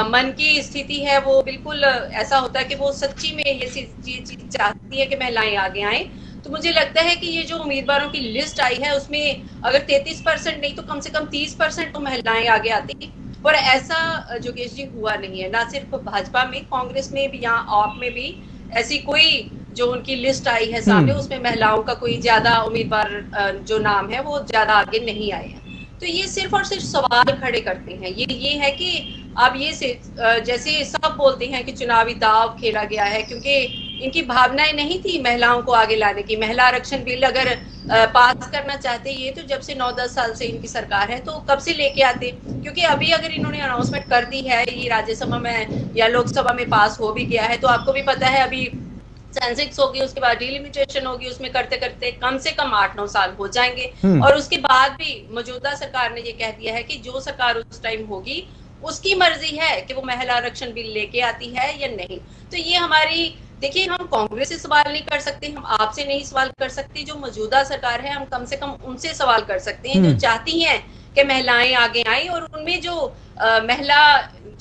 मन की स्थिति है वो बिल्कुल ऐसा होता है कि वो सच्ची में ये चीज चाहती है कि महिलाएं आगे आए, तो मुझे लगता है कि ये जो उम्मीदवारों की लिस्ट आई है उसमें अगर 33% नहीं तो कम से कम 30% तो महिलाएं आगे आती। और ऐसा योगेश जी हुआ नहीं है, ना सिर्फ भाजपा में, कांग्रेस में भी, यहाँ आप में भी ऐसी कोई जो उनकी लिस्ट आई है सामने उसमें महिलाओं का कोई ज्यादा उम्मीदवार जो नाम है वो ज्यादा आगे नहीं आए हैं। तो ये सिर्फ और सिर्फ सवाल खड़े करते हैं। ये है कि अब ये जैसे सब बोलते हैं कि चुनावी दाव खेला गया है, क्योंकि इनकी भावनाएं नहीं थी महिलाओं को आगे लाने की। महिला आरक्षण बिल अगर पास करना चाहते ये तो जब से 9-10 साल से इनकी सरकार है तो कब से लेके आते, क्योंकि अभी अगर इन्होंने अनाउंसमेंट कर दी है, ये राज्यसभा में या लोकसभा में पास हो भी गया है, तो आपको भी पता है अभी सेंसेक्स होगी, उसके बाद डिलिमिटेशन होगी, उसमें करते करते कम से कम 8-9 साल हो जाएंगे। और उसके बाद भी मौजूदा सरकार ने ये कह दिया है कि जो सरकार उस टाइम होगी उसकी मर्जी है कि वो महिला आरक्षण बिल लेके आती है या नहीं। तो ये हमारी, देखिए हम कांग्रेस से सवाल नहीं कर सकते, हम आपसे नहीं सवाल कर सकते, जो मौजूदा सरकार है हम कम से कम उनसे सवाल कर सकते हैं जो चाहती हैं कि महिलाएं आगे आएं। और उनमें जो महिला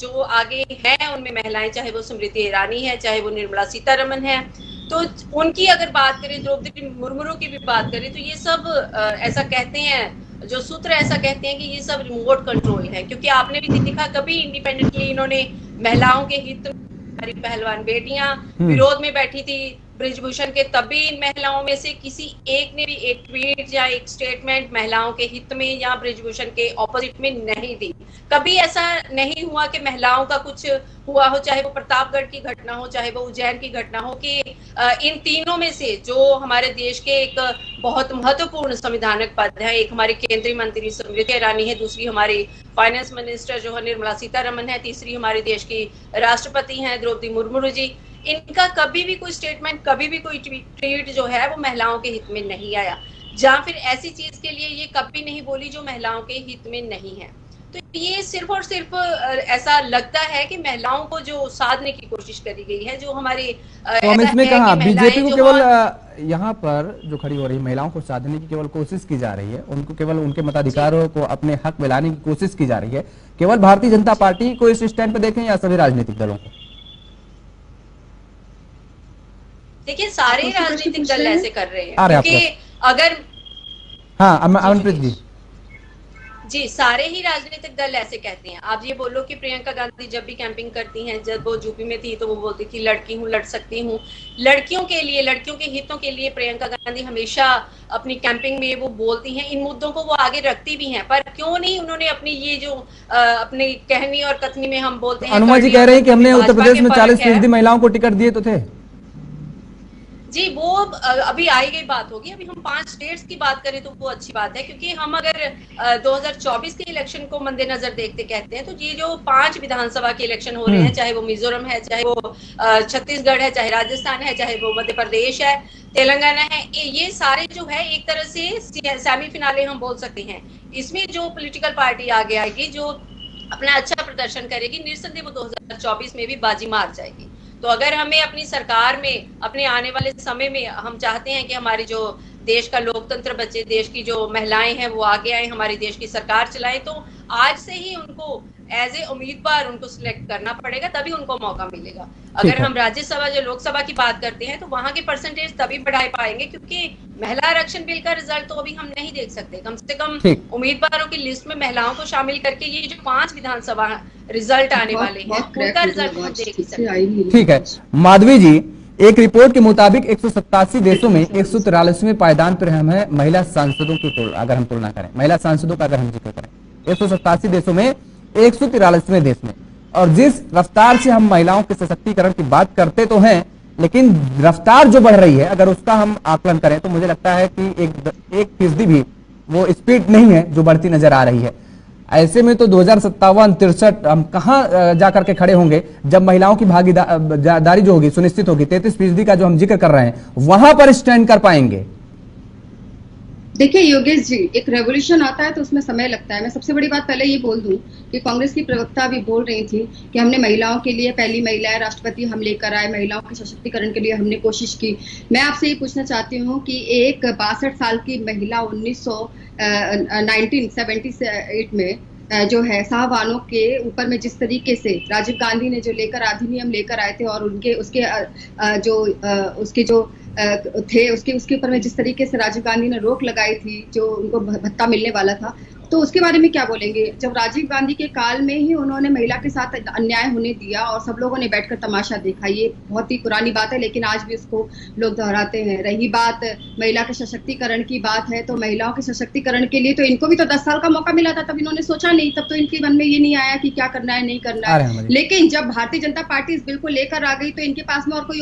जो आगे हैं उनमें महिलाएं, चाहे वो स्मृति ईरानी है, चाहे वो निर्मला सीतारमण है, तो उनकी अगर बात करें, द्रौपदी मुर्मू की भी बात करें, तो ये सब ऐसा कहते हैं, जो सूत्र ऐसा कहते हैं कि ये सब रिमोट कंट्रोल है। क्योंकि आपने भी देखा कभी इंडिपेंडेंटली इन्होंने महिलाओं के हित, हमारी पहलवान बेटियां विरोध में बैठी थी, ब्रिजभूषण के तभी इन महिलाओं में से किसी एक ने भी एक ट्वीट या एक स्टेटमेंट महिलाओं के हित में या ब्रिजभूषण के ऑपोजिट में नहीं दी। कभी ऐसा नहीं हुआ कि महिलाओं का कुछ हुआ हो, चाहे वो प्रतापगढ़ की घटना हो, चाहे वो उज्जैन की घटना हो, कि इन तीनों में से जो हमारे देश के एक बहुत महत्वपूर्ण संविधानक पद है, एक हमारी केंद्रीय मंत्री स्मृति ईरानी है, दूसरी हमारी फाइनेंस मिनिस्टर जो है निर्मला सीतारमन है, तीसरी हमारे देश की राष्ट्रपति हैं द्रौपदी मुर्मू जी, इनका कभी भी कोई स्टेटमेंट, कभी भी कोई ट्वीट जो है वो महिलाओं के हित में नहीं आया, या फिर ऐसी चीज के लिए ये कभी नहीं बोली जो महिलाओं के हित में नहीं है। तो ये सिर्फ और सिर्फ ऐसा लगता है कि महिलाओं को जो साधने की कोशिश करी गई है, जो हमारे तो हम इसमें कहा बीजेपी को केवल यहाँ पर जो खड़ी हो रही है महिलाओं को साधने की केवल कोशिश की जा रही है, उनको केवल उनके मताधिकारों को अपने हक में लाने की कोशिश की जा रही है। केवल भारतीय जनता पार्टी को इस स्टैंड पे देखें या सभी राजनीतिक दलों को? देखिए सारे राजनीतिक दल ऐसे कर रहे हैं, क्योंकि अगर अमनप्रीत जी सारे ही राजनीतिक दल ऐसे कहते हैं। आप ये बोलो कि प्रियंका गांधी जब भी कैंपिंग करती हैं, जब वो यूपी में थी तो वो बोलती थी लड़की हूँ, लड़ सकती हूँ, लड़कियों के लिए, लड़कियों के हितों के लिए प्रियंका गांधी हमेशा अपनी कैंपिंग में वो बोलती हैं, इन मुद्दों को वो आगे रखती भी हैं। पर क्यों नहीं उन्होंने अपनी ये जो अपनी कहनी और कथनी में हम बोलते हैं, अनुमा जी कह रहे हैं कि हमने उत्तर प्रदेश में 40% महिलाओं को टिकट दिए तो थे जी, वो अभी आई गई बात होगी। अभी हम 5 स्टेट्स की बात करें तो वो अच्छी बात है, क्योंकि हम अगर 2024 के इलेक्शन को मद्देनजर देखते कहते हैं तो ये जो 5 विधानसभा के इलेक्शन हो रहे हैं, चाहे वो मिजोरम है, चाहे वो छत्तीसगढ़ है, चाहे राजस्थान है, चाहे वो मध्य प्रदेश है, तेलंगाना है, ये सारे जो है एक तरह से सेमीफिनाले हम बोल सकते हैं। इसमें जो पॉलिटिकल पार्टी आगे आएगी, जो अपना अच्छा प्रदर्शन करेगी, निस्संदेह वो 2024 में भी बाजी मार जाएगी। तो अगर हमें अपनी सरकार में, अपने आने वाले समय में हम चाहते हैं कि हमारे जो देश का लोकतंत्र बचे, देश की जो महिलाएं हैं वो आगे आए, हमारे देश की सरकार चलाएं, तो आज से ही उनको एज ए उम्मीदवार उनको सिलेक्ट करना पड़ेगा, तभी उनको मौका मिलेगा। अगर हम राज्यसभा जो लोकसभा की बात करते हैं तो वहां के परसेंटेज तभी बढ़ा पाएंगे, क्योंकि महिला आरक्षण बिल का रिजल्ट तो अभी हम नहीं देख सकते। कम से कम उम्मीदवारों की लिस्ट में महिलाओं को शामिल करके ये जो 5 विधानसभा रिजल्ट आने वाले हैं उनका रिजल्ट हम देख सकते। ठीक है माधवी जी, एक रिपोर्ट के मुताबिक 187 देशों में 143वें पायदान पर हम है महिला सांसदों की अगर हम तुलना करें, महिला सांसदों का अगर हम जिक्र करें 187 देशों में 143वें देश में, और जिस रफ्तार से हम महिलाओं के सशक्तिकरण की बात करते तो हैं, लेकिन रफ्तार जो बढ़ रही है अगर उसका हम आकलन करें तो मुझे लगता है कि 1% भी वो स्पीड नहीं है जो बढ़ती नजर आ रही है। ऐसे में तो 2057-63 हम कहां जाकर के खड़े होंगे जब महिलाओं की भागीदारी जो होगी सुनिश्चित होगी, 33% का जो हम जिक्र कर रहे हैं वहां पर स्टैंड कर पाएंगे? देखिए योगेश जी, एक रेवोल्यूशन आता है तो उसमें समय लगता है। मैं सबसे बड़ी बात पहले ये बोल दूं कि कांग्रेस की प्रवक्ता भी बोल रही थी कि हमने महिलाओं के लिए पहली महिला राष्ट्रपति हम लेकर आए, महिलाओं के सशक्तिकरण के लिए हमने कोशिश की। मैं आपसे ये पूछना चाहती हूँ कि एक 62 साल की महिला 1978 में जो है शाहबानों के ऊपर में जिस तरीके से राजीव गांधी ने जो अधिनियम लेकर आए थे और उसके जो थे उसके ऊपर में जिस तरीके से राजीव गांधी ने रोक लगाई थी, जो उनको भत्ता मिलने वाला था, तो उसके बारे में क्या बोलेंगे? जब राजीव गांधी के काल में ही उन्होंने महिला के साथ अन्याय होने दिया और सब लोगों ने बैठकर तमाशा देखा। ये बहुत ही पुरानी बात है, लेकिन आज भी उसको लोग दोहराते हैं। रही बात महिला के सशक्तिकरण की बात है, तो महिलाओं के सशक्तिकरण के लिए तो इनको भी तो 10 साल का मौका मिला था, तब इन्होंने सोचा नहीं, तब तो इनके मन में ये नहीं आया कि क्या करना है नहीं करना है। लेकिन जब भारतीय जनता पार्टी इस बिल को लेकर आ गई तो इनके पास में और कोई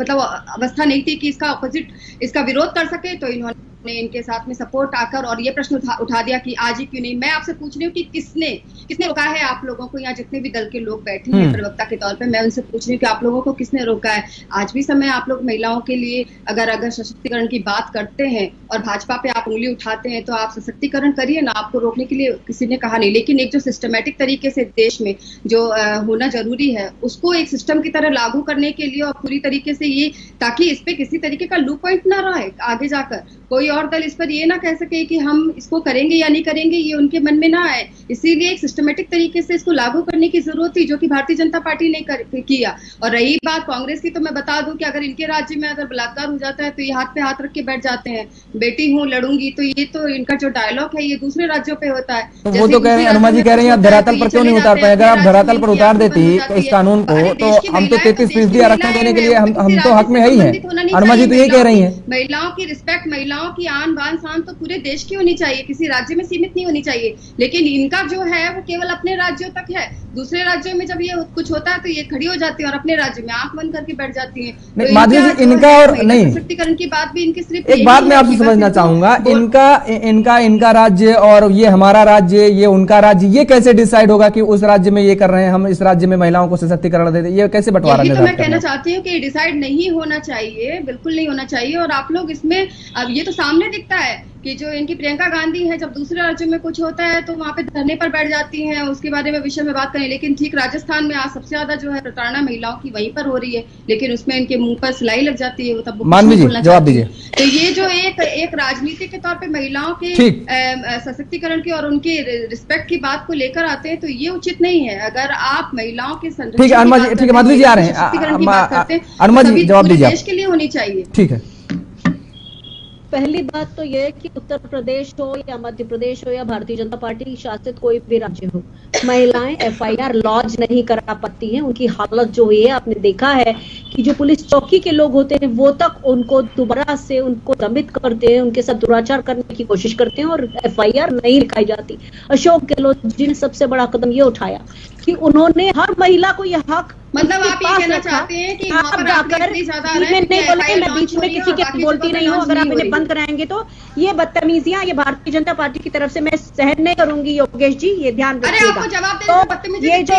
मतलब अवस्था नहीं थी कि इसका अपोजिट, इसका विरोध कर सके, तो इन्होंने इनके साथ में सपोर्ट आकर और ये प्रश्न उठा दिया कि आज ही क्यों नहीं। मैं आपसे पूछ रही हूँ कि किसने रोका है आप लोगों को? यहाँ जितने भी दल के लोग बैठे हैं प्रवक्ता के तौर पे, मैं उनसे पूछ रही हूँ कि आप लोगों को किसने रोका है? आज भी समय आप लोग महिलाओं के लिए अगर सशक्तिकरण की बात करते हैं और भाजपा पे आप उंगली उठाते हैं तो आप सशक्तिकरण करिए ना, आपको रोकने के लिए किसी ने कहा नहीं। लेकिन एक जो सिस्टमेटिक तरीके से देश में जो होना जरूरी है उसको एक सिस्टम की तरह लागू करने के लिए और पूरी तरीके से ये, ताकि इस पे किसी तरीके का लूप पॉइंट ना रहे आगे जाकर, कोई और दल इस पर ये ना कह सके कि हम इसको करेंगे या नहीं करेंगे, ये उनके मन में ना आए। इसीलिए एक सिस्टमेटिक तरीके से इसको लागू करने की जरूरत थी, जो कि भारतीय जनता पार्टी ने किया। और रही बात कांग्रेस की, तो मैं बता दूं कि अगर इनके राज्य में अगर बलात्कार हो जाता है तो ये हाथ पे हाथ रख के बैठ जाते हैं, बेटी हूँ लड़ूंगी। तो ये तो इनका जो डायलॉग है ये दूसरे राज्यों पे होता है। तो वो तो कह रहे हैं, अनुमा जी कह रहे हैं, आप धरातल पर क्यों नहीं उतार पाए? अगर आप धरातल पर उतार देती इस कानून को, तो हम तो 33% आरक्षण देने के लिए हम तो हक में है ही है। अनुमा जी तो यही कह रही है, महिलाओं की रिस्पेक्ट, महिलाओं की आन बान शान तो पूरे देश की होनी चाहिए, किसी राज्य में सीमित नहीं होनी चाहिए। लेकिन इनका जो है वो केवल अपने राज्यों तक है। दूसरे राज्यों में जब ये कुछ होता है तो ये खड़ी हो जाती है और अपने राज्य में आंख बंद करके बैठ जाती है। तो माधवी जी, इनका और नहीं, सशक्तिकरण की बात भी इनकी सिर्फ एक बात मैं आपसे समझना चाहूंगा, इनका राज्य और ये हमारा राज्य, ये उनका राज्य, ये कैसे डिसाइड होगा कि उस राज्य में ये कर रहे हैं, हम इस राज्य में महिलाओं को सशक्तिकरण दे दें? ये कैसे बंटवारा? तो मैं कहना चाहती हूँ कि डिसाइड नहीं होना चाहिए, बिल्कुल नहीं होना चाहिए। और आप लोग इसमें, अब ये तो सामने दिखता है कि जो इनकी प्रियंका गांधी है, जब दूसरे राज्यों में कुछ होता है तो वहां पे धरने पर बैठ जाती हैं, उसके बारे में विषय में बात करें। लेकिन ठीक राजस्थान में आज सबसे ज्यादा जो है प्रताड़ना महिलाओं की वहीं पर हो रही है, लेकिन उसमें इनके मुंह पर सिलाई लग जाती है। तब मानवी जी जवाब दीजिए। तो ये जो एक राजनीति के तौर पे महिलाओं के सशक्तिकरण की और उनके रिस्पेक्ट की बात को लेकर आते हैं, तो ये उचित नहीं है। अगर आप महिलाओं के संरक्षण, ठीक है माधवी जी आ रहे हैं, अनुमा जी जवाब दीजिए। देश के लिए होनी चाहिए। ठीक है, पहली बात तो यह कि उत्तर प्रदेश हो या मध्य प्रदेश हो या भारतीय जनता पार्टी शासित कोई भी राज्य हो, महिलाएं एफआईआर लॉन्च नहीं करा पाती हैं। उनकी हालत जो है, आपने देखा है कि जो पुलिस चौकी के लोग होते हैं वो तक उनको दोबारा से उनको दमित करते हैं, उनके साथ दुराचार करने की कोशिश करते हैं और एफआईआर नहीं लिखाई जाती। अशोक गहलोत जी ने सबसे बड़ा कदम ये उठाया कि उन्होंने हर महिला को यह हक, मतलब आप ये कहना चाहते हैं कि आप जाकर, नहीं बोलते, मैं बीच में किसी के बोलती नहीं हूँ। अगर आप इन्हें बंद कराएंगे तो ये बदतमीजियां ये भारतीय जनता पार्टी की तरफ से मैं सहन नहीं करूंगी। योगेश जी ये ध्यान रखिएगा। तो ये जो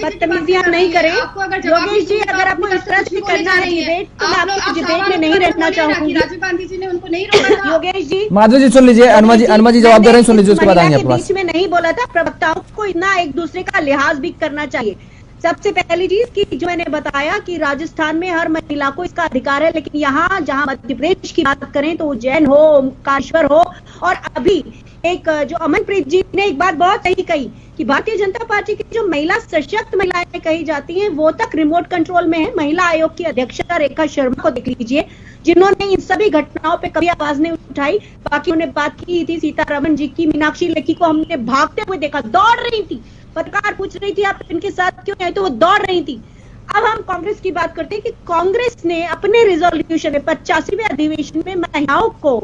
बदतमीजियां नहीं करें योगेश जी, अगर आपको इस तरह से करना है डिबेट, तो मैं आपको डिबेट में नहीं रहना चाहूंगी। राजीव गांधी जी ने उनको नहीं रोका। योगेश जी, माधवी जी सुन लीजिए, अनुमा जी जवाब दे रहे हैं, सुन लीजिए, उसके बाद आएंगे। बीच में नहीं बोला था, प्रवक्ताओं को इतना एक दूसरे का लिहाज भी करना चाहिए। सबसे पहली चीज कि जो मैंने बताया कि राजस्थान में हर महिला को इसका अधिकार है, लेकिन यहाँ जहां मध्य प्रदेश की बात करें तो उज्जैन हो, ओमकारेश्वर हो, और अभी एक जो अमनप्रीत जी ने एक बात बहुत सही कही कि भारतीय जनता पार्टी की जो महिला सशक्त महिलाएं कही जाती हैं वो तक रिमोट कंट्रोल में है। महिला आयोग की अध्यक्षा रेखा शर्मा को देख लीजिए, जिन्होंने इन सभी घटनाओं पे कभी आवाज नहीं उठाई। बाकी उन्होंने बात की थी सीतारमण जी की, मीनाक्षी लेखी को हमने भागते हुए देखा, दौड़ रही थी, पत्रकार पूछ रही थी आप इनके साथ क्यों आए, तो वो दौड़ रही थी। अब हम कांग्रेस की बात करते हैं कि कांग्रेस ने अपने रिजोल्यूशन में 85वें अधिवेशन में महिलाओं को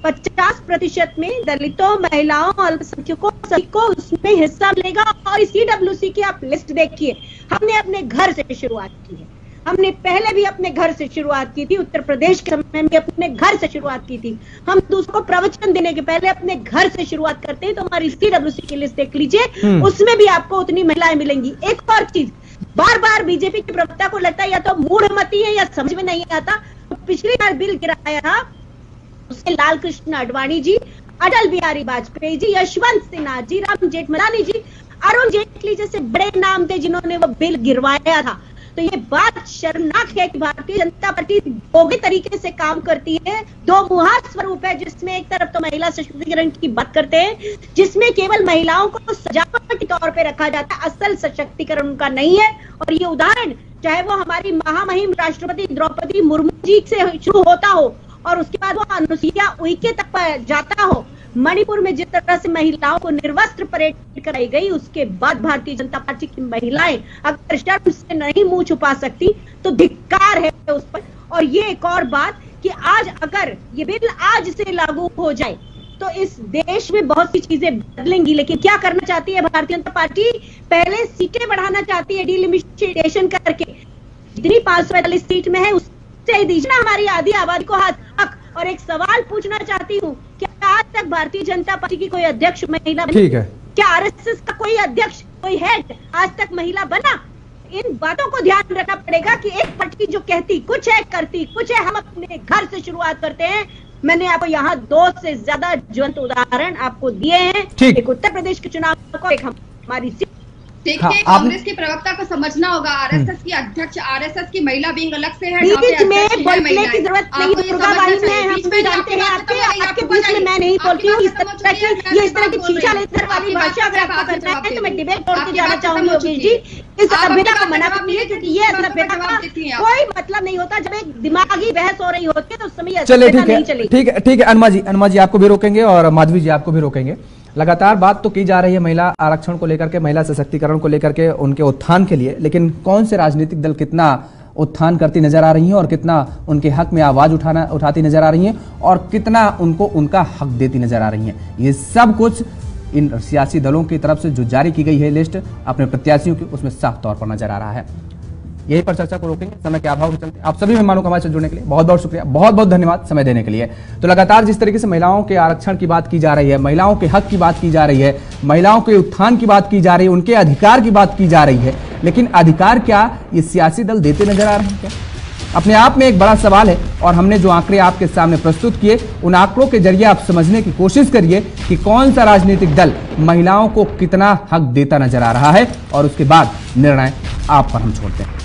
50% में, दलितों, महिलाओं, अल्पसंख्यकों, सभी को उसमें हिस्सा मिलेगा। और सीडब्ल्यूसी की आप लिस्ट देखिए, हमने अपने घर से शुरुआत की है। हमने पहले भी अपने घर से शुरुआत की थी, उत्तर प्रदेश के समय में अपने घर से शुरुआत की थी। हम दूसरों को प्रवचन देने के पहले अपने घर से शुरुआत करते हैं। तो हमारी सीडब्ल्यूसी की लिस्ट देख लीजिए, उसमें भी आपको उतनी महिलाएं मिलेंगी। एक और चीज, बार बार बीजेपी के प्रवक्ता को लगता है या तो मूढ़मती है या समझ में नहीं आता। तो पिछली बार बिल गिराया था, उससे लाल कृष्ण आडवाणी जी, अटल बिहारी वाजपेयी जी, यशवंत सिन्हा जी, राम जेठमलानी जी, अरुण जेटली जैसे बड़े नाम थे जिन्होंने वो बिल गिरवाया था। तो ये बात शर्मनाक है कि भारतीय जनता पार्टी दोगे तरीके से काम करती है, दो मुहा स्वरूप है, जिसमें एक तरफ तो महिला सशक्तिकरण की बात करते हैं, जिसमें केवल महिलाओं को सजावट के तौर पे रखा जाता है, असल सशक्तिकरण उनका नहीं है। और ये उदाहरण चाहे वो हमारी महामहिम राष्ट्रपति द्रौपदी मुर्मू जी से शुरू होता हो और उसके बाद वो अनुसुईया उइके तक जाता हो, मणिपुर में जिस तरह से महिलाओं को निर्वस्त्र परेड कराई गई, उसके बाद भारतीय जनता पार्टी की महिलाएं अगर शर्म से नहीं मुंह छुपा सकती तो धिक्कार है उस पर। और ये एक और बात कि आज अगर ये बिल आज से लागू हो जाए तो इस देश में बहुत सी चीजें बदलेंगी। लेकिन क्या करना चाहती है भारतीय जनता पार्टी? पहले सीटें बढ़ाना चाहती है डिलिमिटेशन करके, जितनी 545 सीट में है उससे दीजिए ना हमारी आधी आबादी को हक। और एक सवाल पूछना चाहती हूँ, क्या आज तक भारतीय जनता पार्टी की कोई अध्यक्ष महिला बनी? ठीक है। क्या आरएसएस का कोई अध्यक्ष, कोई हेड आज तक महिला बना? इन बातों को ध्यान रखना पड़ेगा कि एक पार्टी जो कहती कुछ है करती कुछ है। हम अपने घर से शुरुआत करते हैं। मैंने आपको यहाँ 2 से ज्यादा ज्वलंत उदाहरण आपको दिए हैं, एक उत्तर प्रदेश के चुनाव को, एक हमारी देखिए, कांग्रेस के प्रवक्ता को समझना होगा, आरएसएस की अध्यक्ष, आरएसएस की महिला विंग अलग से है, बीच में बोलने की जरूरत नहीं है, दुर्गा भाई में हम भी जानते हैं, आपके बीच में मैं नहीं बोलती हूँ इस तरह की छीछा लेकर वाली भाषा अगर आपको करना है तो मैं डिबेट तोड़ के जाना चाहूंगी योगेश जी। इस सभ्यता को मना करती है, क्योंकि ये सभ्यता का कोई मतलब नहीं होता। जब एक दिमागी बहस हो रही होती है तो उस समय चलिए ठीक है अनुमा जी आपको भी रोकेंगे और माधवी जी आपको भी रोकेंगे। लगातार बात तो की जा रही है महिला आरक्षण को लेकर के, महिला सशक्तिकरण को लेकर के, उनके उत्थान के लिए, लेकिन कौन से राजनीतिक दल कितना उत्थान करती नजर आ रही हैं और कितना उनके हक में आवाज उठाती नजर आ रही हैं और कितना उनको उनका हक देती नजर आ रही हैं, ये सब कुछ इन सियासी दलों की तरफ से जो जारी की गई है लिस्ट अपने प्रत्याशियों की, उसमें साफ तौर पर नजर आ रहा है। यही पर चर्चा को रोकेंगे, समय के अभाव के चलते। आप सभी मेहमानों को हमारे साथ जुड़ने के लिए बहुत बहुत शुक्रिया, बहुत बहुत धन्यवाद समय देने के लिए। तो लगातार जिस तरीके से महिलाओं के आरक्षण की बात की जा रही है, महिलाओं के हक की बात की जा रही है, महिलाओं के उत्थान की बात की जा रही है, उनके अधिकार की बात की जा रही है, लेकिन अधिकार क्या ये सियासी दल देते नजर आ रहे हैं क्या? अपने आप में एक बड़ा सवाल है। और हमने जो आंकड़े आपके सामने प्रस्तुत किए, उन आंकड़ों के जरिए आप समझने की कोशिश करिए कि कौन सा राजनीतिक दल महिलाओं को कितना हक देता नजर आ रहा है, और उसके बाद निर्णय आप पर हम छोड़ते हैं।